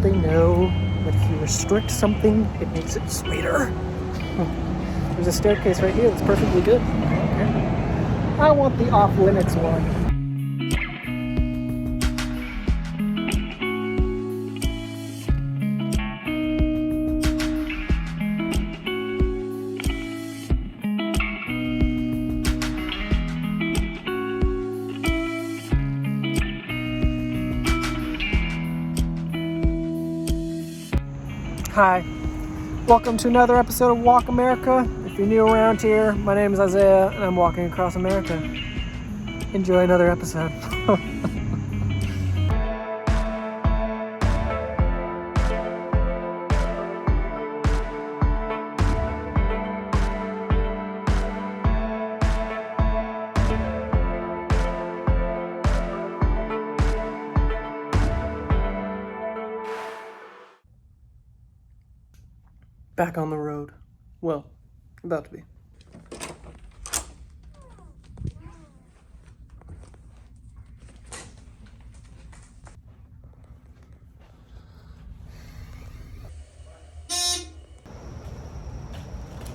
don't they know that if you restrict something, it makes it sweeter? There's a staircase right here that's perfectly good. Okay. I want the off-limits one. Hi, welcome to another episode of Walk America. If you're new around here, my name is Isaiah and I'm walking across America. Enjoy another episode. Back on the road. Well, about to be.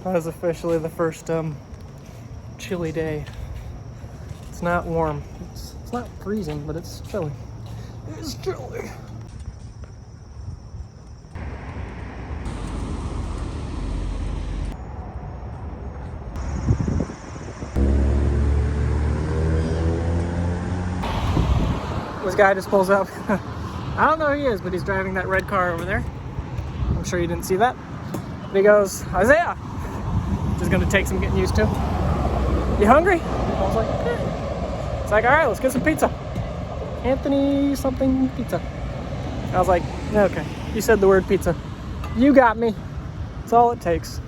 That is officially the first chilly day. It's not warm. It's not freezing, but it's chilly. It's chilly. This guy just pulls up. I don't know who he is, but he's driving that red car over there. I'm sure you didn't see that. And he goes, Isaiah! Just gonna take some getting used to. You hungry? I was like, eh. It's like, all right, let's get some pizza. Anthony something pizza. I was like, okay. You said the word pizza. You got me. That's all it takes.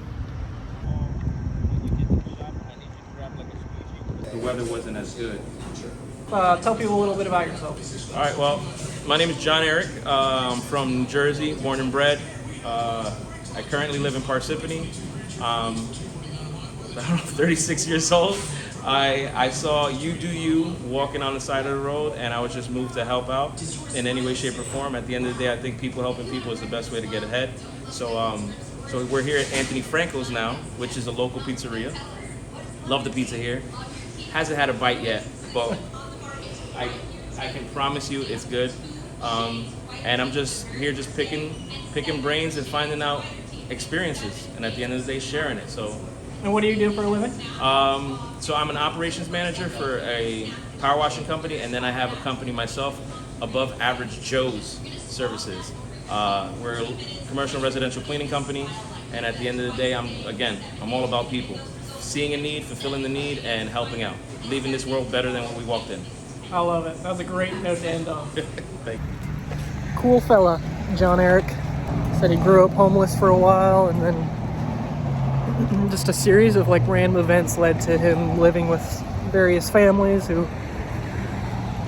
The weather wasn't as good. Tell people a little bit about yourself. All right, well, my name is John Eric. I'm from New Jersey, born and bred. I currently live in Parsippany. I don't know, 36 years old. I saw You Do You walking on the side of the road, and I was just moved to help out in any way, shape, or form. At the end of the day, I think people helping people is the best way to get ahead. So we're here at Anthony Franco's now, which is a local pizzeria. Love the pizza here. Hasn't had a bite yet, but I can promise you it's good. And I'm just here just picking brains and finding out experiences, and at the end of the day sharing it. So. And what do you do for a living? So I'm an operations manager for a power washing company, and then I have a company myself, Above Average Joe's Services. We're a commercial and residential cleaning company, and at the end of the day, I'm all about people. Seeing a need, fulfilling the need, and helping out. Leaving this world better than when we walked in. I love it. That was a great note to end on. Thank you. Cool fella, John Eric. Said he grew up homeless for a while, and then just a series of random events led to him living with various families who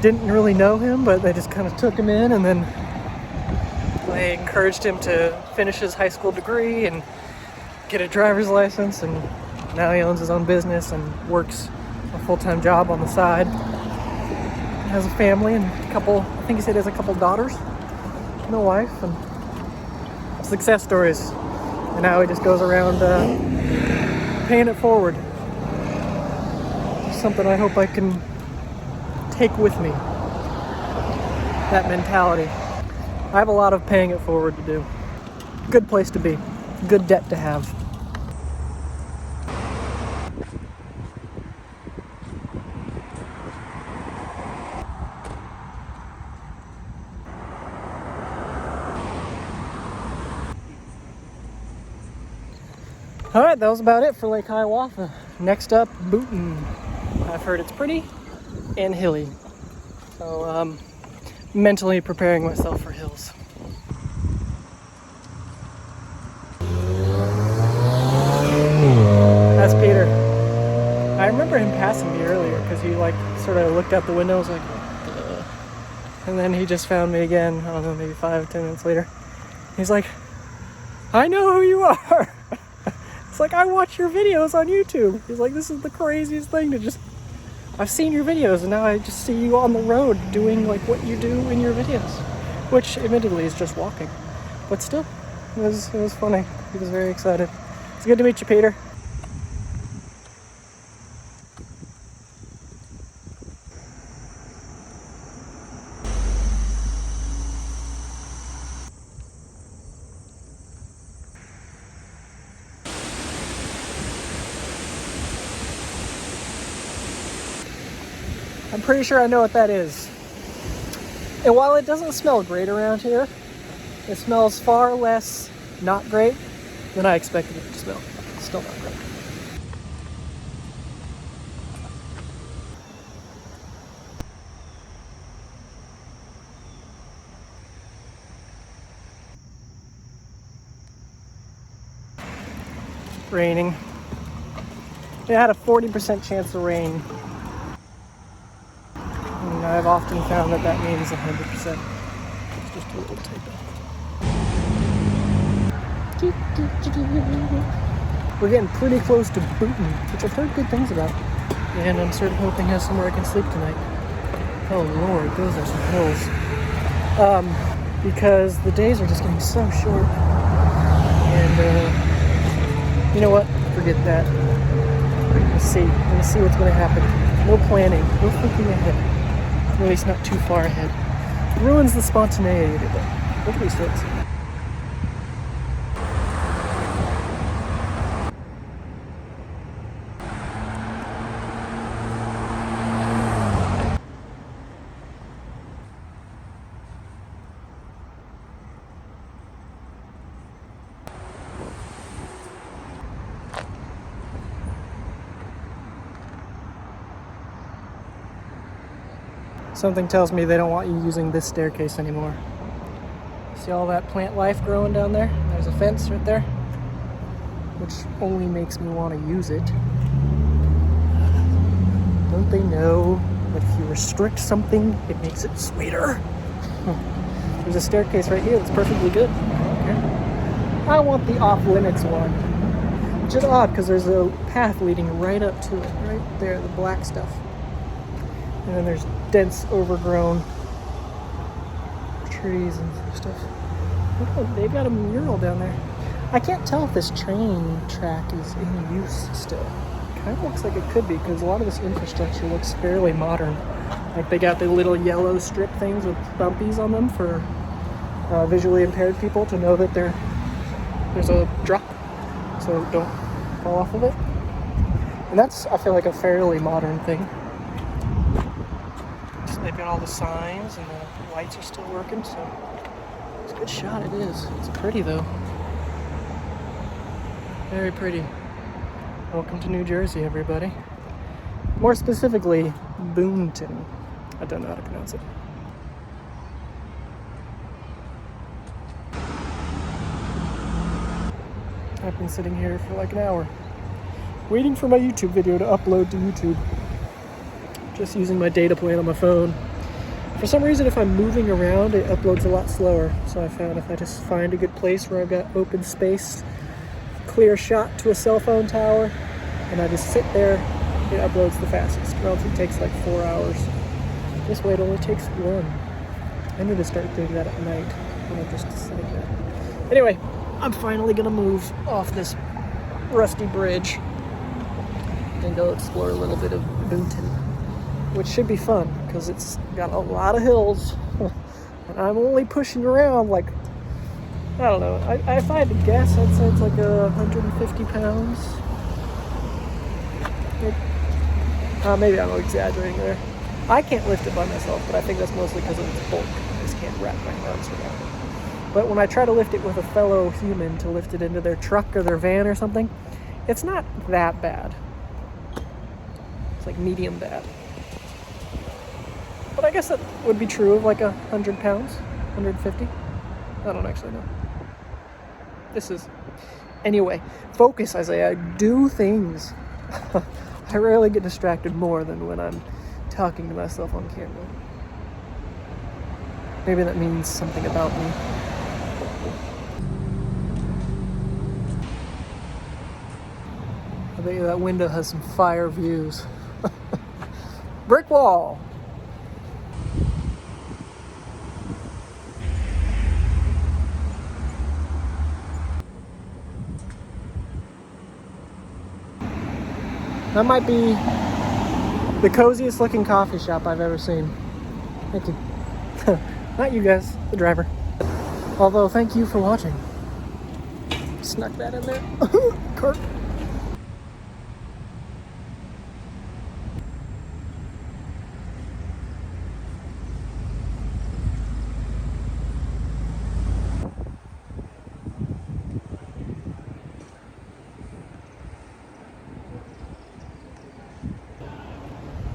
didn't really know him, but they just kind of took him in, and then they encouraged him to finish his high school degree and get a driver's license, and now he owns his own business and works a full-time job on the side. He has a family and a couple, I think he said he has a couple daughters and a wife, and success stories. And now he just goes around paying it forward. Something I hope I can take with me. That mentality. I have a lot of paying it forward to do. Good place to be. Good debt to have. Alright, that was about it for Lake Hiawatha. Next up, Boonton. I've heard it's pretty and hilly. So, mentally preparing myself for hills. That's Peter. I remember him passing me earlier because he sort of looked out the window and was like, ugh. And then he just found me again, I don't know, maybe 5-10 minutes later. He's like, I know who you are! It's I watch your videos on YouTube. He's like, this is the craziest thing to just... I've seen your videos, and now I just see you on the road doing what you do in your videos. which admittedly is just walking. But still, it was funny. He was very excited. It's good to meet you, Peter. I'm pretty sure I know what that is. And while it doesn't smell great around here, it smells far less not great than I expected it to smell. It's still not great. Raining. It had a 40% chance of rain. And I've often found that that means 100%. It's just a little typo. We're getting pretty close to Booton, which I've heard good things about. And I'm sort of hoping has somewhere I can sleep tonight. Oh Lord, those are some hills. Because the days are just getting so short. And you know what? Forget that. Let's see. Let's see what's going to happen. No planning. No thinking ahead. At least not too far ahead. It ruins the spontaneity of it. Look at these things. Something tells me they don't want you using this staircase anymore. See all that plant life growing down there? There's a fence right there, which only makes me want to use it. Don't they know that if you restrict something, it makes it sweeter? There's a staircase right here that's perfectly good. I don't care. I want the off-limits one. Which is odd, because there's a path leading right up to it. Right there, the black stuff. And then there's dense, overgrown trees and stuff. Oh, they've got a mural down there. I can't tell if this train track is in use still. Kind of looks like it could be, because a lot of this infrastructure looks fairly modern. Like they got the little yellow strip things with bumpies on them for visually impaired people to know that there's a drop, so don't fall off of it. And that's, I feel like, a fairly modern thing. They've got all the signs and the lights are still working, so it's a good shot. It is. It's pretty though. Very pretty. Welcome to New Jersey, everybody. More specifically, Boonton. I don't know how to pronounce it. I've been sitting here for like an hour, waiting for my YouTube video to upload to YouTube. Just using my data plan on my phone. For some reason, if I'm moving around, it uploads a lot slower. So I found if I just find a good place where I've got open space, clear shot to a cell phone tower, and I just sit there, it uploads the fastest. Or else it takes like 4 hours. This way it only takes 1. I need to start doing that at night when I'm just sitting there. Anyway, I'm finally gonna move off this rusty bridge and go explore a little bit of Boonton, which should be fun because it's got a lot of hills. And I'm only pushing around like, I don't know, if I had to guess, I'd say it's like 150 pounds. Maybe I'm exaggerating there. I can't lift it by myself, but I think that's mostly because of its bulk. I just can't wrap my arms around it. But when I try to lift it with a fellow human to lift it into their truck or their van or something, it's not that bad. It's like medium bad. But I guess that would be true of like 100 pounds, 150. I don't actually know. Anyway, focus, Isaiah. Do things. I rarely get distracted more than when I'm talking to myself on camera. Maybe that means something about me. I bet you that window has some fire views. Brick wall! That might be the coziest looking coffee shop I've ever seen. Thank you. Not you guys, the driver. Although, thank you for watching. Snuck that in there. Cart.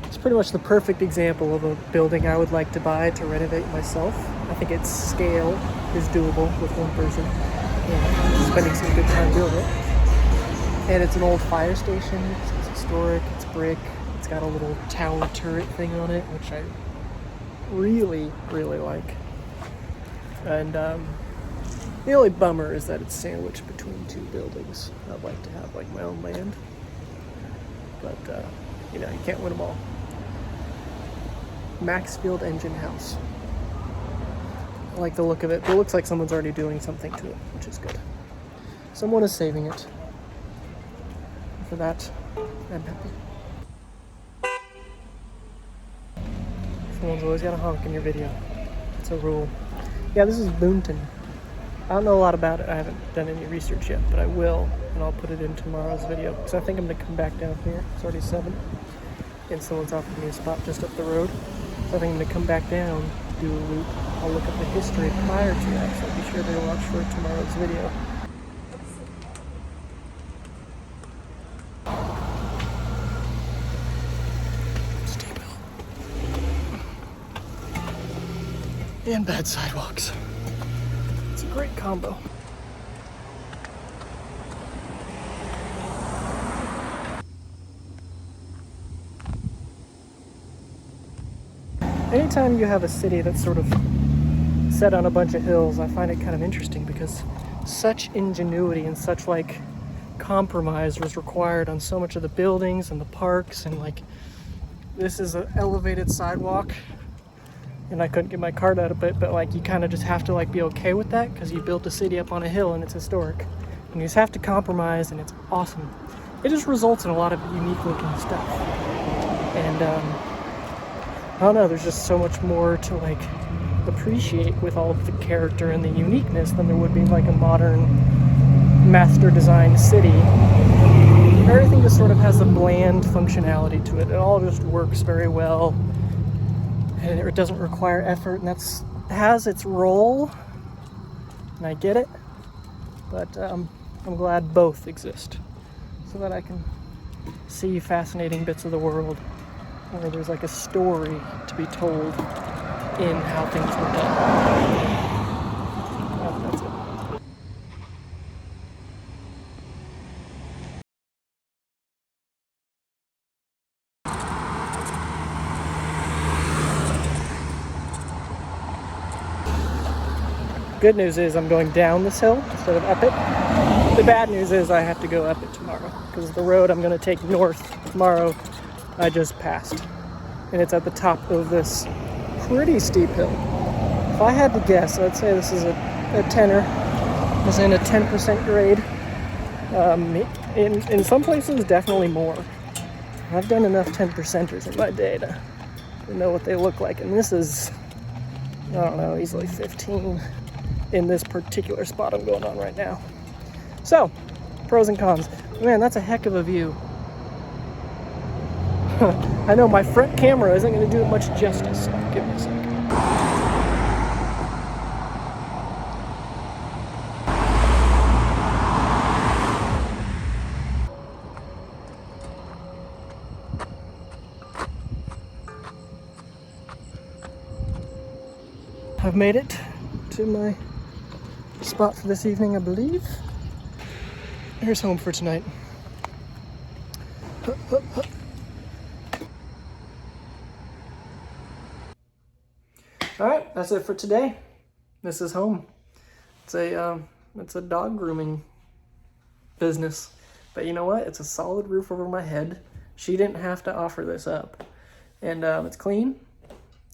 It's pretty much the perfect example of a building I would like to buy to renovate myself. I think its scale is doable with one person. Yeah, spending some good time doing it. And it's an old fire station. It's historic. It's brick. It's got a little tower turret thing on it, which I really, really like. And the only bummer is that it's sandwiched between two buildings. I'd like to have like my own land, but you know, you can't win them all. Maxfield Engine House. I like the look of it. It looks like someone's already doing something to it, which is good. Someone is saving it. For that, I'm happy. Someone's always got to honk in your video. It's a rule. Yeah, this is Boonton. I don't know a lot about it. I haven't done any research yet, but I will, and I'll put it in tomorrow's video. Because I think I'm going to come back down here. It's already 7. And someone's offered me a spot just up the road. So I think I'm going to come back down, do a loop. I'll look up the history prior to that, so be sure to watch for tomorrow's video. Steep hill. And bad sidewalks. It's a great combo. Anytime you have a city that's sort of set on a bunch of hills, I find it kind of interesting because such ingenuity and such like compromise was required on so much of the buildings and the parks, and like this is an elevated sidewalk and I couldn't get my cart out of it, but like you kind of just have to like be okay with that because you built a city up on a hill and it's historic, and you just have to compromise, and it's awesome. It just results in a lot of unique looking stuff, and I don't know, there's just so much more to like appreciate with all of the character and the uniqueness than there would be like a modern master designed city. Everything just sort of has a bland functionality to it. It all just works very well, and it doesn't require effort, and that's has its role, and I get it, but I'm glad both exist so that I can see fascinating bits of the world where there's like a story to be told in how things were done. That's it. Good news is I'm going down this hill instead of up it. The bad news is I have to go up it tomorrow because the road I'm going to take north tomorrow I just passed, and it's at the top of this pretty steep hill. If I had to guess, I'd say this is a tenner. It's in a 10% grade. In some places, definitely more. I've done enough 10%ers in my day to know what they look like, and this is, I don't know, easily 15 in this particular spot I'm going on right now. So, pros and cons. Man, that's a heck of a view. I know my front camera isn't going to do it much justice, so give me a second. I've made it to my spot for this evening, I believe. Here's home for tonight. All right, that's it for today. This is home. It's a dog grooming business, but you know what? It's a solid roof over my head. She didn't have to offer this up, and it's clean,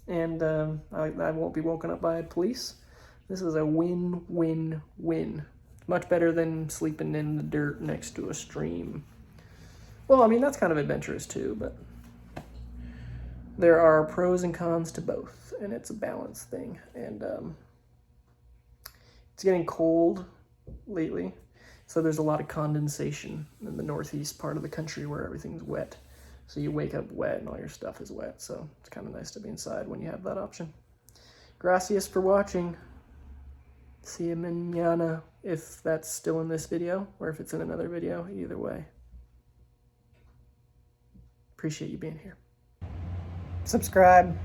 and I won't be woken up by police. This is a win-win-win. Much better than sleeping in the dirt next to a stream Well, I mean, that's kind of adventurous too, but there are pros and cons to both, and it's a balance thing. And it's getting cold lately, so there's a lot of condensation in the northeast part of the country where everything's wet. So you wake up wet and all your stuff is wet, so it's kind of nice to be inside when you have that option. Gracias for watching. See you mañana, if that's still in this video, or if it's in another video, either way. Appreciate you being here. Subscribe.